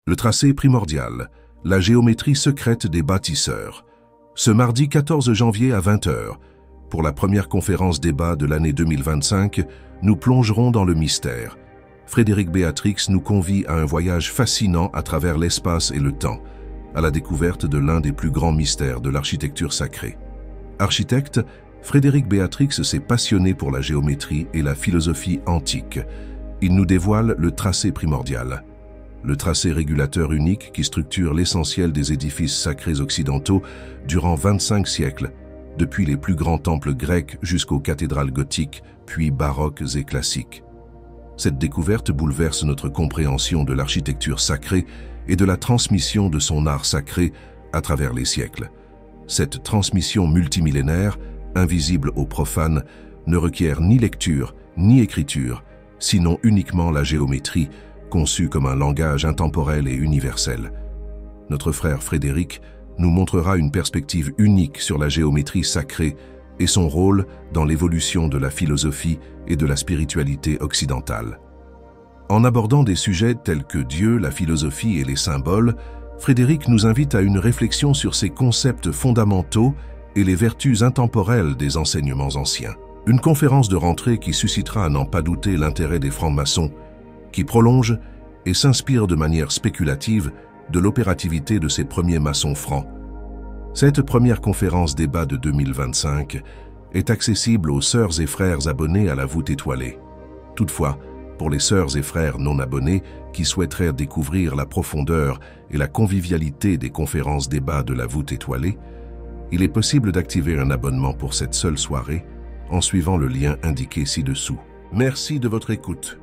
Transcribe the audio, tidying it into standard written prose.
Le tracé primordial, la géométrie secrète des bâtisseurs. Ce mardi 14 janvier à 20 h, pour la première conférence débat de l'année 2025, nous plongerons dans le mystère. Frédéric Béatrix nous convie à un voyage fascinant à travers l'espace et le temps, à la découverte de l'un des plus grands mystères de l'architecture sacrée. Architecte, Frédéric Béatrix s'est passionné pour la géométrie et la philosophie antique. Il nous dévoile le tracé primordial, le tracé régulateur unique qui structure l'essentiel des édifices sacrés occidentaux durant 25 siècles, depuis les plus grands temples grecs jusqu'aux cathédrales gothiques, puis baroques et classiques. Cette découverte bouleverse notre compréhension de l'architecture sacrée et de la transmission de son art sacré à travers les siècles. Cette transmission multimillénaire, invisible aux profanes, ne requiert ni lecture ni écriture, sinon uniquement la géométrie, conçue comme un langage intemporel et universel. Notre frère Frédéric nous montrera une perspective unique sur la géométrie sacrée et son rôle dans l'évolution de la philosophie et de la spiritualité occidentale. En abordant des sujets tels que Dieu, la philosophie et les symboles, Frédéric nous invite à une réflexion sur ces concepts fondamentaux et les vertus intemporelles des enseignements anciens. Une conférence de rentrée qui suscitera à n'en pas douter l'intérêt des francs-maçons, qui prolonge et s'inspire de manière spéculative de l'opérativité de ces premiers maçons francs. Cette première conférence débat de 2025 est accessible aux sœurs et frères abonnés à la voûte étoilée. Toutefois, pour les sœurs et frères non abonnés qui souhaiteraient découvrir la profondeur et la convivialité des conférences débats de la voûte étoilée, il est possible d'activer un abonnement pour cette seule soirée en suivant le lien indiqué ci-dessous. Merci de votre écoute.